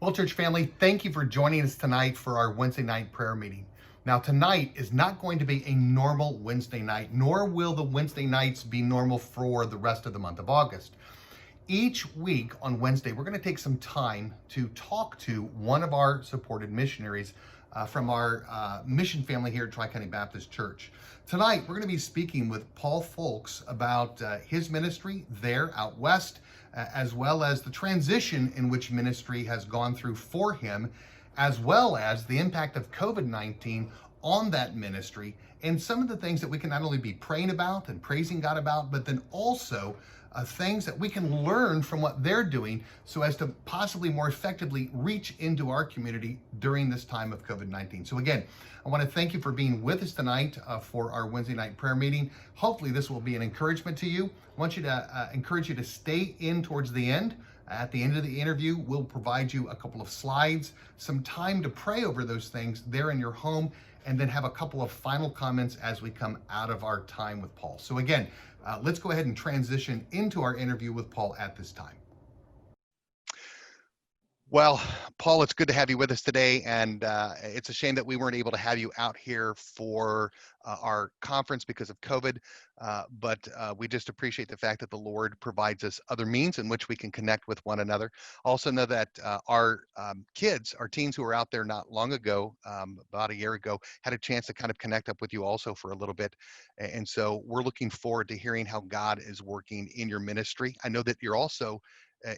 Well, church family, thank you for joining us tonight for our Wednesday night prayer meeting. Now, tonight is not going to be a normal Wednesday night, nor will the Wednesday nights be normal for the rest of the month of August. Each week on Wednesday, we're going to take some time to talk to one of our supported missionaries from our mission family here at Tri-County Baptist Church. Tonight, we're going to be speaking with Paul Folks about his ministry there out west, as well as the transition in which ministry has gone through for him, as well as the impact of COVID-19 on that ministry, and some of the things that we can not only be praying about and praising God about, but then also things that we can learn from what they're doing so as to possibly more effectively reach into our community during this time of COVID-19. So again, I want to thank you for being with us tonight for our Wednesday night prayer meeting. Hopefully this will be an encouragement to you. I want you to encourage you to stay in towards the end. At the end of the interview, we'll provide you a couple of slides, some time to pray over those things there in your home, and then have a couple of final comments as we come out of our time with Paul. So again, let's go ahead and transition into our interview with Paul at this time. Well, Paul, it's good to have you with us today, and it's a shame that we weren't able to have you out here for our conference because of COVID, but we just appreciate the fact that the Lord provides us other means in which we can connect with one another. Also know that our kids, our teens who were out there not long ago, about a year ago, had a chance to kind of connect up with you also for a little bit, and so we're looking forward to hearing how God is working in your ministry. I know that you're also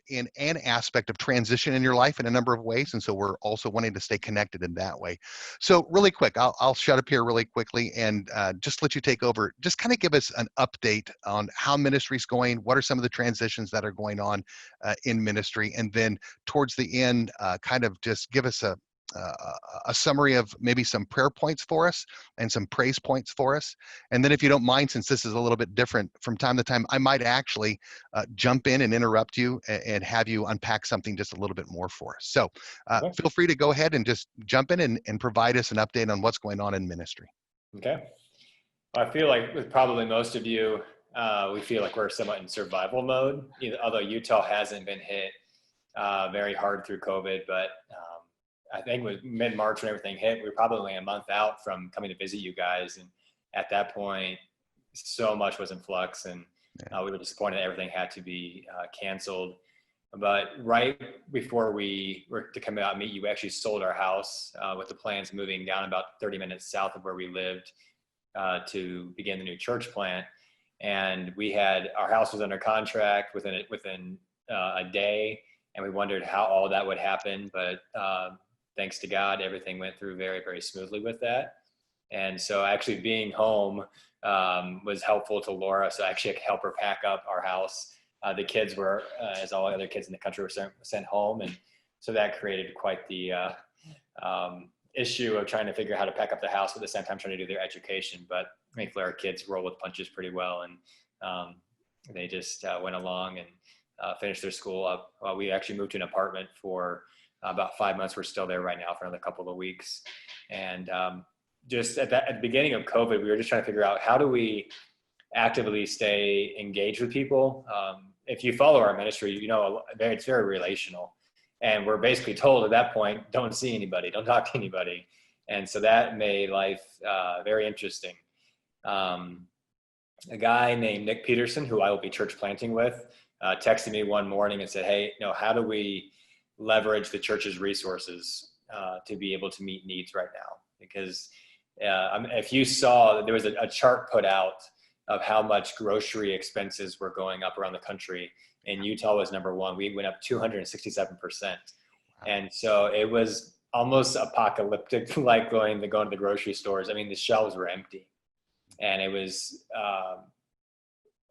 in an aspect of transition in your life in a number of ways, and so we're also wanting to stay connected in that way. So really quick, I'll shut up here really quickly and just let you take over. Just kind of give us an update on how ministry's going. What are some of the transitions that are going on in ministry? And then towards the end, kind of just give us a summary of maybe some prayer points for us and some praise points for us. And then if you don't mind, since this is a little bit different from time to time, I might actually jump in and interrupt you and have you unpack something just a little bit more for us. So Okay. feel free to go ahead and just jump in and provide us an update on what's going on in ministry. Okay. I feel like with probably most of you, we feel like we're somewhat in survival mode, although Utah hasn't been hit very hard through COVID, but I think with mid-March when everything hit, we were probably only a month out from coming to visit you guys. And at that point, so much was in flux, and we were disappointed that everything had to be canceled. But right before we were to come out and meet you, we actually sold our house with the plans moving down about 30 minutes south of where we lived to begin the new church plant. And we had, our house was under contract within a day, and we wondered how all that would happen. But thanks to God, everything went through very, very smoothly with that. And so actually being home was helpful to Laura. So actually I could help her pack up our house. The kids were, as all other kids in the country, were sent home. And so that created quite the issue of trying to figure out how to pack up the house, but at the same time trying to do their education. But thankfully our kids roll with punches pretty well. And they just went along and finished their school up. We actually moved to an apartment for about 5 months. We're still there right now for another couple of weeks. And just at the beginning of COVID, we were just trying to figure out how do we actively stay engaged with people. If you follow our ministry, you know, it's very relational. And we're basically told at that point, don't see anybody, don't talk to anybody. And so that made life very interesting. A guy named Nick Peterson, who I will be church planting with, texted me one morning and said, hey, how do we leverage the church's resources to be able to meet needs right now? Because if you saw, there was a chart put out of how much grocery expenses were going up around the country, and Utah was number one. We went up 267%. And so it was almost apocalyptic, like going to the grocery stores. I mean, the shelves were empty, and it was odd.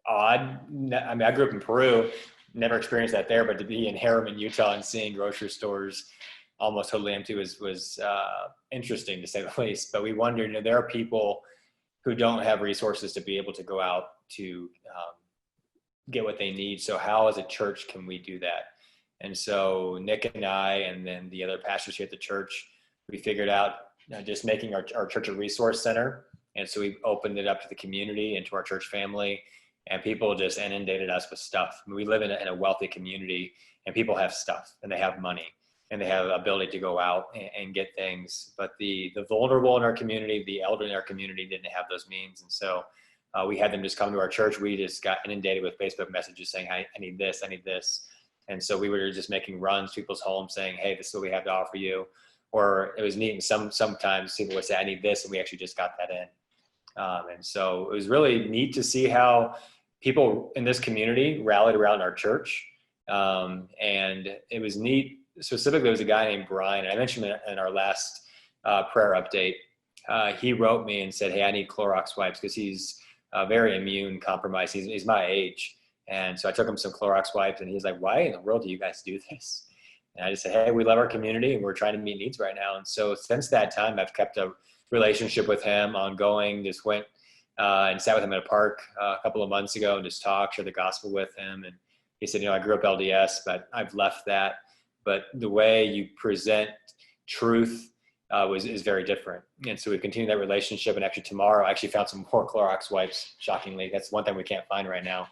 I mean, I grew up in Peru, never experienced that there, but to be in Harriman, Utah, and seeing grocery stores almost totally empty was interesting, to say the least. But we wondered, there are people who don't have resources to be able to go out to get what they need. So how as a church can we do that? And so Nick and I, and then the other pastors here at the church, we figured out just making our church a resource center. And so we opened it up to the community and to our church family, and people just inundated us with stuff. I mean, we live in a wealthy community, and people have stuff and they have money. and they have the ability to go out and get things. But the vulnerable in our community, the elderly in our community didn't have those means. And so we had them just come to our church. We just got inundated with Facebook messages saying, I need this, I need this. And so we were just making runs to people's homes saying, hey, this is what we have to offer you. Or it was neat. And sometimes people would say, I need this. And we actually just got that in. And so it was really neat to see how people in this community rallied around our church. And it was neat. Specifically, there was a guy named Brian, and I mentioned it in our last prayer update. He wrote me and said, hey, I need Clorox wipes because he's very immune compromised. He's my age. And so I took him some Clorox wipes, and he's like, why in the world do you guys do this? And I just said, hey, we love our community, and we're trying to meet needs right now. And so since that time, I've kept a relationship with him ongoing. Just went and sat with him at a park a couple of months ago and just talked, shared the gospel with him. And he said, I grew up LDS, but I've left that. But the way you present truth is very different. And so we continued that relationship. And actually tomorrow, I actually found some more Clorox wipes, shockingly. That's one thing we can't find right now.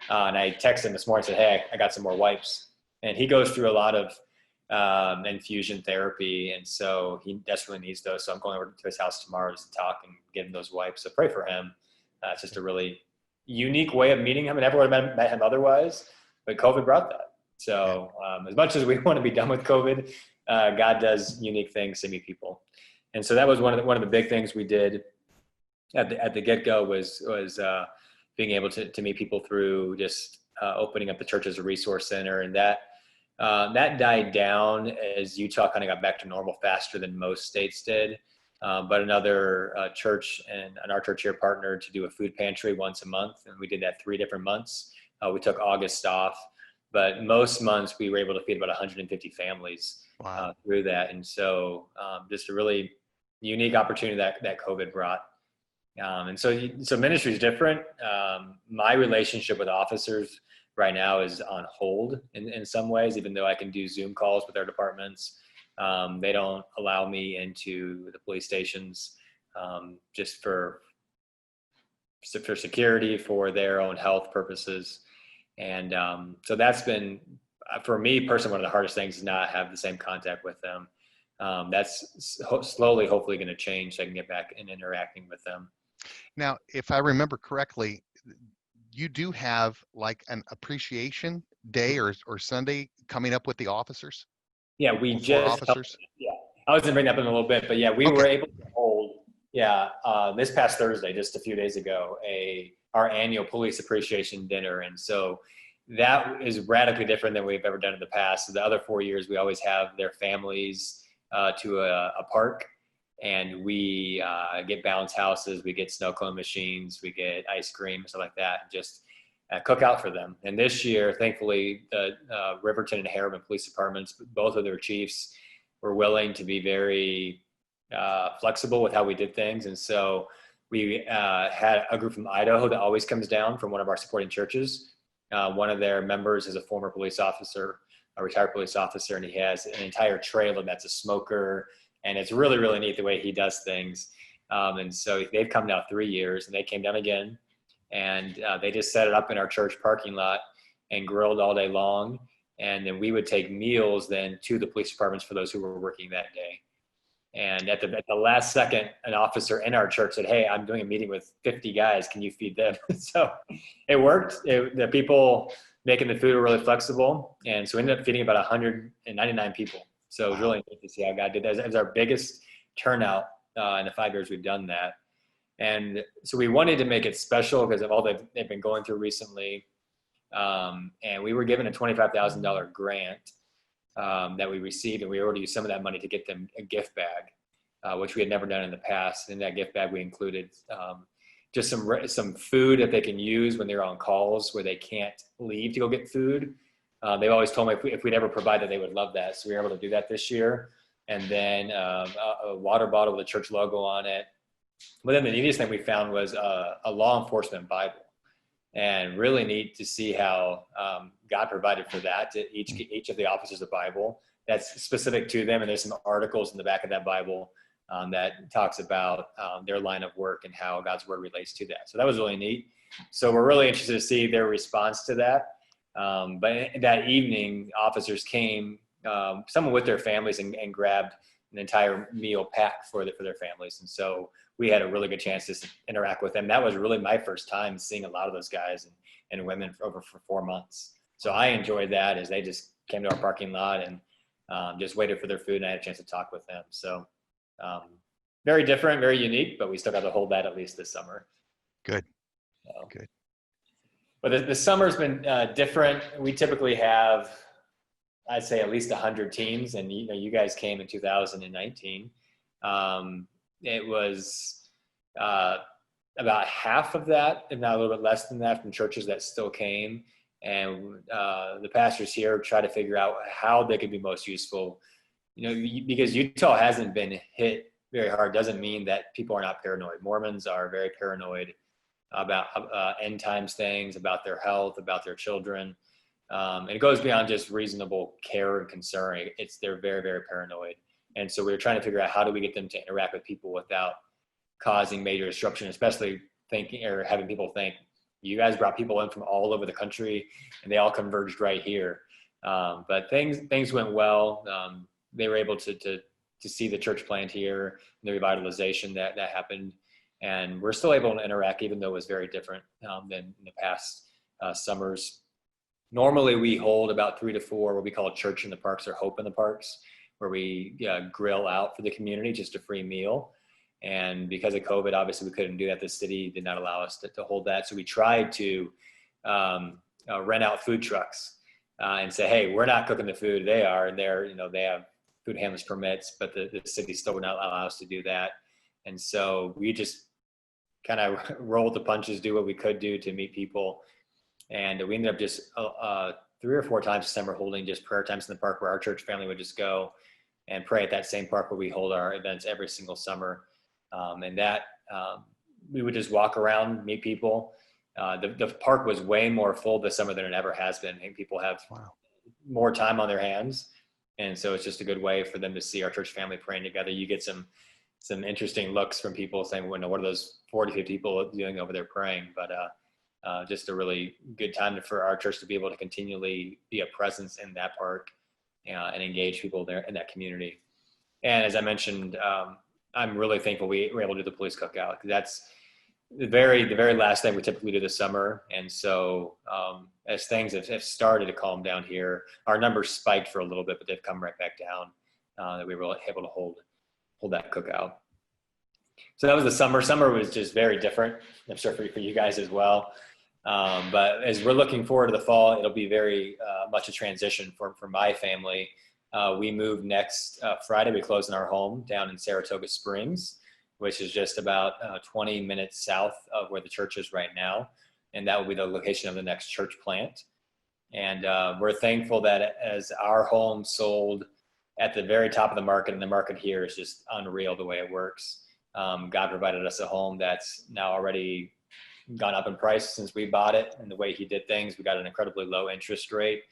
And I texted him this morning and said, hey, I got some more wipes. And he goes through a lot of infusion therapy. And so he desperately needs those. So I'm going over to his house tomorrow just to talk and get him those wipes. So pray for him. It's just a really unique way of meeting him. I never would have met him otherwise, but COVID brought that. So as much as we want to be done with COVID, God does unique things to meet people. And so that was one of the big things we did at the get-go was being able to meet people through just opening up the church as a resource center. And that died down as Utah kind of got back to normal faster than most states did. But another church and our church here partnered to do a food pantry once a month. And we did that 3 different months. We took August off. But most months we were able to feed about 150 families through that. And so just a really unique opportunity that COVID brought. And so ministry is different. My relationship with officers right now is on hold in some ways, even though I can do Zoom calls with our departments. They don't allow me into the police stations just for security, for their own health purposes. And so that's been, for me personally, one of the hardest things is not have the same contact with them. That's slowly, hopefully going to change so I can get back and interacting with them. Now, if I remember correctly, you do have like an appreciation day or Sunday coming up with the officers? Yeah, we just officers. Yeah, I was going to bring that up in a little bit, but yeah, we were able to hold, this past Thursday, just a few days ago, our annual police appreciation dinner. And so that is radically different than we've ever done in the past. So the other 4 years, we always have their families to a park, and we get bounce houses, we get snow cone machines, we get ice cream, stuff like that, and just cook out for them. And this year, thankfully, the Riverton and Harriman police departments, both of their chiefs, were willing to be very flexible with how we did things. And so we had a group from Idaho that always comes down from one of our supporting churches. One of their members is a former police officer, a retired police officer, and he has an entire trailer that's a smoker. And it's really, really neat the way he does things. And so they've come now 3 years, and they came down again. And they just set it up in our church parking lot and grilled all day long. And then we would take meals then to the police departments for those who were working that day. And at the last second, an officer in our church said, hey, I'm doing a meeting with 50 guys. Can you feed them? So it worked. The people making the food were really flexible. And so we ended up feeding about 199 people. So it was really neat to see how God did that. It was our biggest turnout in the 5 years we've done that. And so we wanted to make it special because of all they've been going through recently. And we were given a $25,000 grant that we received, and we already used some of that money to get them a gift bag, which we had never done in the past. In that gift bag, we included just some food that they can use when they're on calls where they can't leave to go get food. They've always told me if we'd ever provide that, they would love that. So we were able to do that this year. And then a water bottle with a church logo on it. But then the neatest thing we found was a law enforcement Bible. And really neat to see how God provided for that to each of the officers a Bible that's specific to them. And there's some articles in the back of that Bible that talks about their line of work and how God's word relates to that. So that was really neat. So we're really interested to see their response to that. But that evening, officers came someone with their families and grabbed an entire meal pack for their families. And so we had a really good chance to interact with them. That was really my first time seeing a lot of those guys and women for 4 months. So I enjoyed that, as they just came to our parking lot and just waited for their food, and I had a chance to talk with them. So very different, very unique, but we still got to hold that at least this summer. Good. So, Good. but the summer's been different. We typically have, I'd say, at least 100 teams, and you guys came in 2019. It was about half of that, if not a little bit less than that, from churches that still came. And the pastors here try to figure out how they could be most useful. Because Utah hasn't been hit very hard doesn't mean that people are not paranoid. Mormons are very paranoid about end times things, about their health, about their children. And it goes beyond just reasonable care and concern. They're very, very paranoid. And so we were trying to figure out how do we get them to interact with people without causing major disruption, especially thinking or having people think, you guys brought people in from all over the country and they all converged right here. But things went well. They were able to see the church plant here, and the revitalization that happened. And we're still able to interact, even though it was very different than in the past summers. Normally we hold about 3 to 4 what we call church in the parks or hope in the parks, where we grill out for the community, just a free meal. And because of COVID, obviously we couldn't do that. The city did not allow us to hold that. So we tried to rent out food trucks and say, hey, we're not cooking the food. They are, and they have food handlers permits, but the city still would not allow us to do that. And so we just kind of rolled the punches, do what we could do to meet people. And we ended up just 3 or 4 times this summer holding just prayer times in the park, where our church family would just go and pray at that same park where we hold our events every single summer. And that we would just walk around, meet people. The park was way more full this summer than it ever has been. I think people have more time on their hands. And so it's just a good way for them to see our church family praying together. You get some interesting looks from people saying, well, what are those 40, 50 people doing over there praying? But just a really good time for our church to be able to continually be a presence in that park and engage people there in that community. And as I mentioned, I'm really thankful we were able to do the police cookout. That's the very last thing we typically do this summer. And so as things have started to calm down here, our numbers spiked for a little bit, but they've come right back down, that we were able to hold that cookout. So that was the summer. Summer was just very different. I'm sure for you guys as well. But as we're looking forward to the fall, it'll be very much a transition for my family. We move next Friday. We close in our home down in Saratoga Springs, which is just about 20 minutes south of where the church is right now. And that will be the location of the next church plant. And we're thankful that as our home sold at the very top of the market, and the market here is just unreal the way it works. God provided us a home that's now already gone up in price since we bought it, and the way he did things, we got an incredibly low interest rate,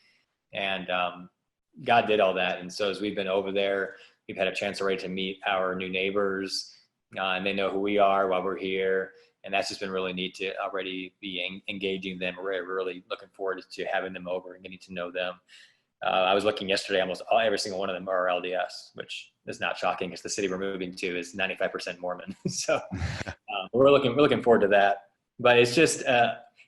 and God did all that. And so as we've been over there, we've had a chance already to meet our new neighbors, and they know who we are while we're here. And that's just been really neat to already be engaging them. We're really looking forward to having them over and getting to know them. I was looking yesterday, almost every single one of them are LDS, which is not shocking because the city we're moving to is 95% Mormon. So we're looking forward to that. But it's just,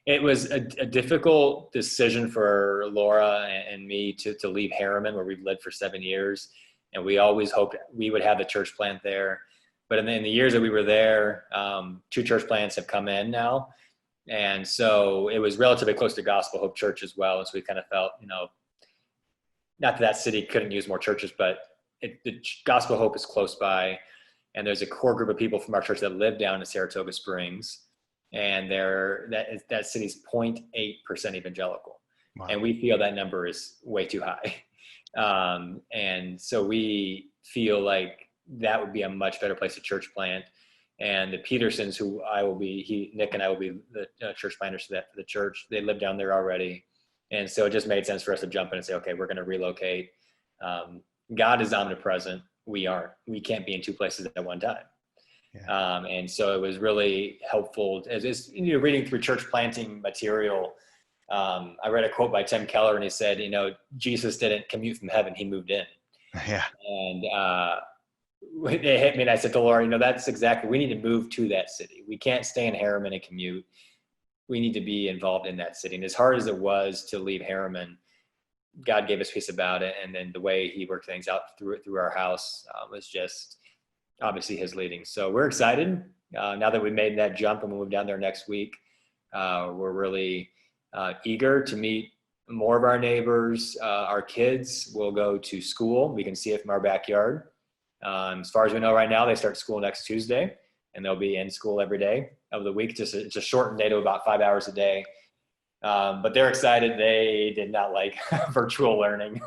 it was a difficult decision for Laura and me to leave Harriman, where we've lived for 7 years. And we always hoped we would have the church plant there. But in the years that we were there, 2 church plants have come in now. And so it was relatively close to Gospel Hope Church as well. And so we kind of felt, not that city couldn't use more churches, but the Gospel Hope is close by. And there's a core group of people from our church that live down in Saratoga Springs. And that city's 0.8% evangelical. Wow. And we feel that number is way too high. And so we feel like that would be a much better place to church plant. And the Petersons, who Nick and I will be the church planters for the church. They live down there already. And so it just made sense for us to jump in and say, okay, we're going to relocate. God is omnipresent. We aren't. We can't be in 2 places at one time. Yeah. And so it was really helpful as reading through church planting material. I read a quote by Tim Keller, and he said, Jesus didn't commute from heaven, he moved in. Yeah. And it hit me, and I said to Laura, that's exactly, we need to move to that city. We can't stay in Harriman and commute. We need to be involved in that city. And as hard as it was to leave Harriman, God gave us peace about it. And then the way he worked things out through our house was just obviously his leading. So we're excited now that we made that jump and we'll move down there next week. We're really eager to meet more of our neighbors. Our kids will go to school. We can see it from our backyard. As far as we know right now, they start school next Tuesday, and they'll be in school every day of the week. It's a shortened day to about 5 hours a day. But they're excited. They did not like virtual learning,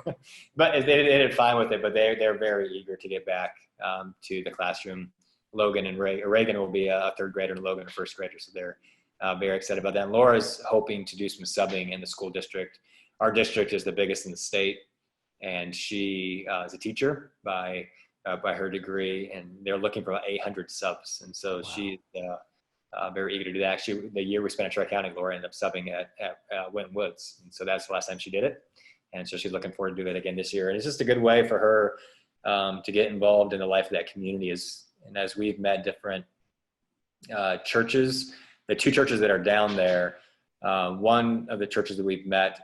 but they did fine with it. But they're very eager to get back to the classroom. Logan and Reagan will be a third grader, and Logan a first grader. So they're very excited about that. And Laura's hoping to do some subbing in the school district. Our district is the biggest in the state, and she is a teacher by her degree, and they're looking for about 800 subs. And so she's very eager to do that. Actually, the year we spent in Tri-County, Laura ended up subbing at Winton Woods. And so that's the last time she did it. And so she's looking forward to do that again this year. And it's just a good way for her to get involved in the life of that community. And as we've met different churches, the two churches that are down there, one of the churches that we've met,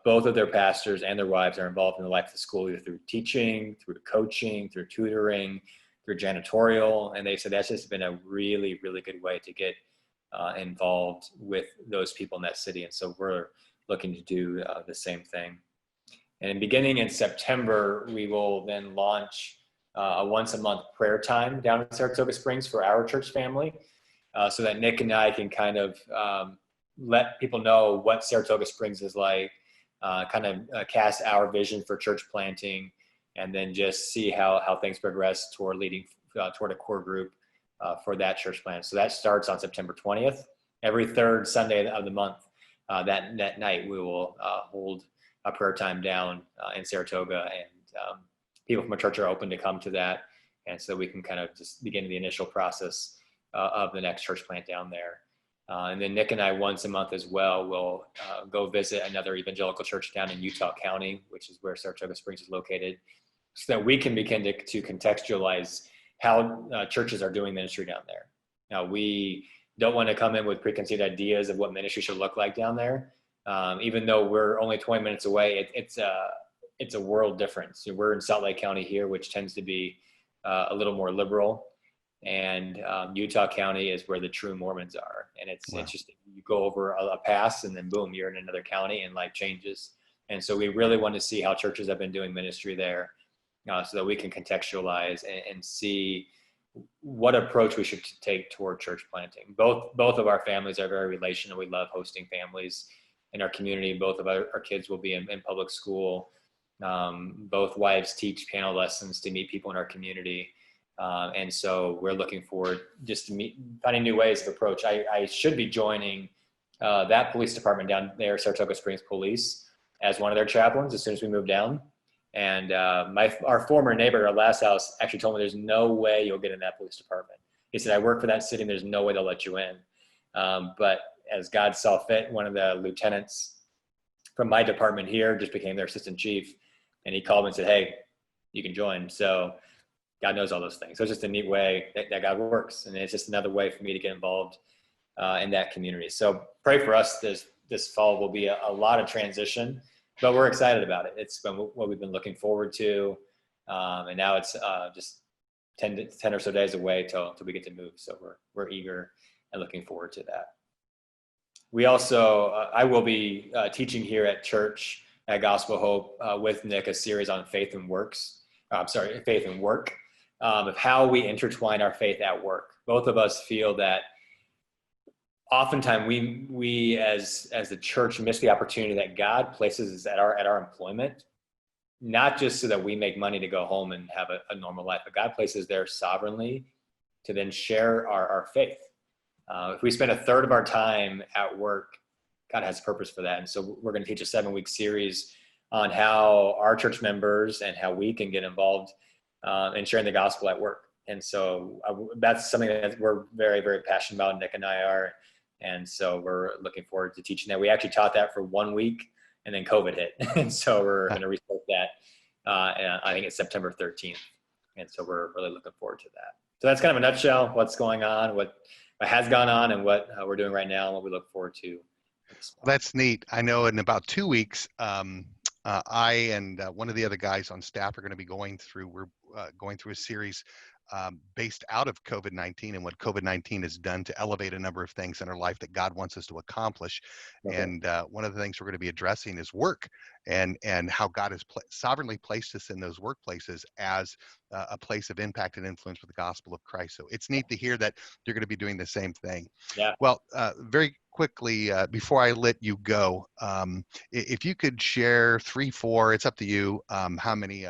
both of their pastors and their wives are involved in the life of the school, either through teaching, through coaching, through tutoring, through janitorial. And they said that's just been a really, really good way to get involved with those people in that city. And so we're looking to do the same thing. And beginning in September, we will then launch a once a month prayer time down in Saratoga Springs for our church family, so that Nick and I can kind of let people know what Saratoga Springs is like, kind of cast our vision for church planting, and then just see how things progress toward leading toward a core group for that church plant. So that starts on September 20th. Every third Sunday of the month, that night, we will hold a prayer time down in Saratoga, and people from our church are open to come to that. And so we can kind of just begin the initial process of the next church plant down there. And then Nick and I, once a month as well, will go visit another evangelical church down in Utah County, which is where Saratoga Springs is located, so that we can begin to contextualize how churches are doing ministry down there. Now, we don't want to come in with preconceived ideas of what ministry should look like down there. Even though we're only 20 minutes away, it's a world difference. We're in Salt Lake County here, which tends to be a little more liberal. And Utah County is where the true Mormons are. And it's interesting. You go over a pass and then boom, you're in another county and life changes. And so we really want to see how churches have been doing ministry there, so that we can contextualize and see what approach we should take toward church planting. Both of our families are very relational. We love hosting families in our community. Both of our kids will be in public school. Both wives teach piano lessons to meet people in our community. And so we're looking forward just to finding new ways of approach. I should be joining that police department down there, Saratoga Springs Police, as one of their chaplains as soon as we move down. And our former neighbor at our last house actually told me there's no way you'll get in that police department. He said, I work for that city and there's no way they'll let you in. But as God saw fit, one of the lieutenants from my department here just became their assistant chief. And he called me and said, hey, you can join. So God knows all those things. So it's just a neat way that God works. And it's just another way for me to get involved in that community. So pray for us. This fall will be a lot of transition, but we're excited about it. It's been what we've been looking forward to. And now it's just 10 or so days away till we get to move. So we're eager and looking forward to that. We also, I will be teaching here at church at Gospel Hope with Nick a series on faith and work, of how we intertwine our faith at work. Both of us feel that oftentimes we as the church miss the opportunity that God places us at our employment, not just so that we make money to go home and have a normal life, but God places there sovereignly to then share our faith. If we spend a third of our time at work, God has a purpose for that. And so we're going to teach a 7-week series on how our church members and how we can get involved in sharing the gospel at work. And so that's something that we're very, very passionate about, Nick and I are. And so we're looking forward to teaching that. We actually taught that for 1 week, and then COVID hit. And so we're going to restart that. And I think it's September 13th. And so we're really looking forward to that. So that's kind of a nutshell, what's going on, what has gone on, and what we're doing right now, and what we look forward to. That's neat. I know in about 2 weeks, I and one of the other guys on staff are going to be going through, we're going through a series based out of COVID-19 and what COVID-19 has done to elevate a number of things in our life that God wants us to accomplish. Okay. And one of the things we're going to be addressing is work and how God has sovereignly placed us in those workplaces as a place of impact and influence for the gospel of Christ. So it's neat to hear that you're going to be doing the same thing. Yeah. Well, very quickly, before I let you go, if you could share 3, 4, it's up to you, how many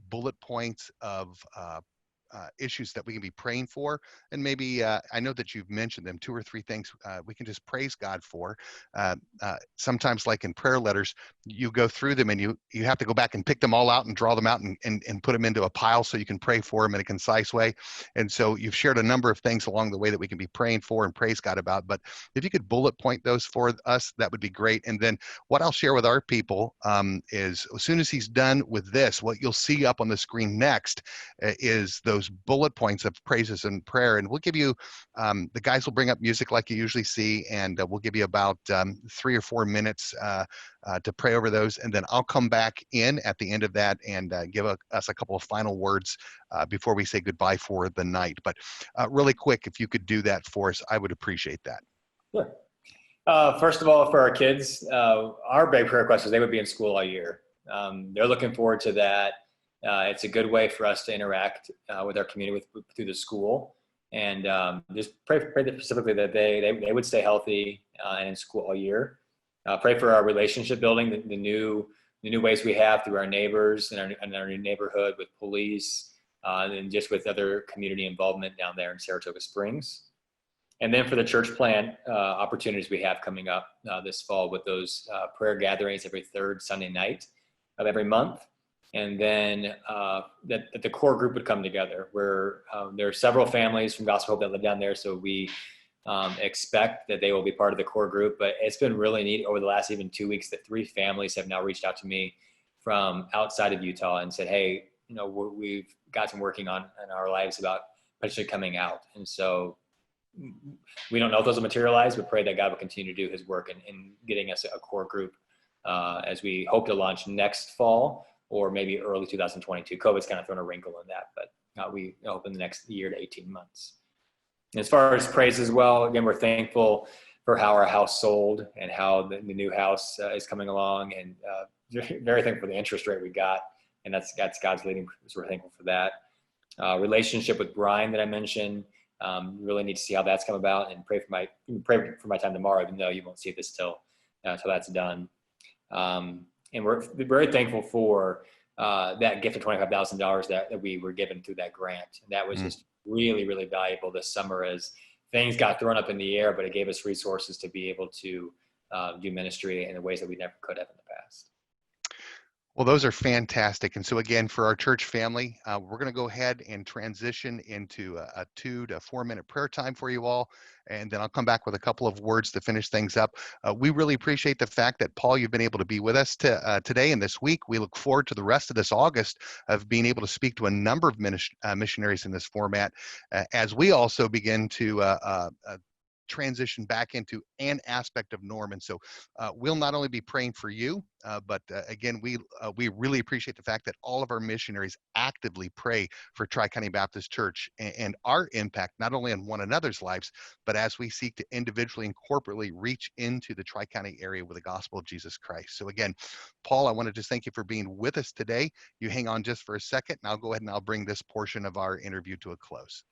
bullet points of issues that we can be praying for, and maybe I know that you've mentioned them, 2 or 3 things we can just praise God for. Sometimes, like in prayer letters, you go through them and you have to go back and pick them all out and draw them out and put them into a pile so you can pray for them in a concise way. And so you've shared a number of things along the way that we can be praying for and praise God about. But if you could bullet point those for us, that would be great. And then what I'll share with our people is, as soon as he's done with this, what you'll see up on the screen next is those bullet points of praises and prayer. And we'll give you, the guys will bring up music like you usually see, and we'll give you about 3 or 4 minutes to pray over those. And then I'll come back in at the end of that and give us a couple of final words before we say goodbye for the night. But really quick, if you could do that for us, I would appreciate that. Sure. First of all, for our kids, our big prayer request is they would be in school all year. They're looking forward to that. It's a good way for us to interact with our community through the school, and just pray specifically that they would stay healthy and in school all year. Pray for our relationship building, the new ways we have through our neighbors and our new neighborhood with police, and just with other community involvement down there in Saratoga Springs. And then for the church plant opportunities we have coming up this fall with those prayer gatherings every third Sunday night of every month. And then that the core group would come together, where there are several families from Gospel Hope that live down there. So we expect that they will be part of the core group. But it's been really neat over the last even 2 weeks that 3 families have now reached out to me from outside of Utah and said, hey, we've got some working on in our lives about potentially coming out. And so we don't know if those will materialize, but pray that God will continue to do his work in getting us a core group as we hope to launch next fall or maybe early 2022. COVID's kind of thrown a wrinkle in that, but we hope in the next year to 18 months. And as far as praise as well, again, we're thankful for how our house sold and how the new house is coming along, and very thankful for the interest rate we got. And that's God's leading, so we're thankful for that. Relationship with Brian that I mentioned, really need to see how that's come about, and pray for my time tomorrow, even though you won't see this till that's done. And we're very thankful for that gift of $25,000 that we were given through that grant. And that was just really, really valuable this summer as things got thrown up in the air, but it gave us resources to be able to do ministry in the ways that we never could have in the past. Well, those are fantastic. And so again, for our church family, we're going to go ahead and transition into a 2 to 4 minute prayer time for you all. And then I'll come back with a couple of words to finish things up. We really appreciate the fact that, Paul, you've been able to be with us today and this week. We look forward to the rest of this August of being able to speak to a number of missionaries in this format, as we also begin to transition back into an aspect of norm. And so we'll not only be praying for you, but again, we really appreciate the fact that all of our missionaries actively pray for Tri-County Baptist Church and our impact, not only on one another's lives, but as we seek to individually and corporately reach into the Tri-County area with the gospel of Jesus Christ. So again, Paul, I want to just thank you for being with us today. You hang on just for a second, and I'll go ahead and I'll bring this portion of our interview to a close.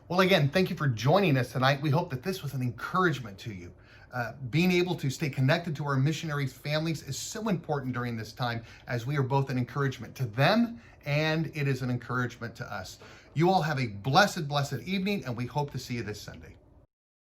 Well, again, thank you for joining us tonight. We hope that this was an encouragement to you. Being able to stay connected to our missionaries' families is so important during this time, as we are both an encouragement to them and it is an encouragement to us. You all have a blessed, blessed evening, and we hope to see you this Sunday.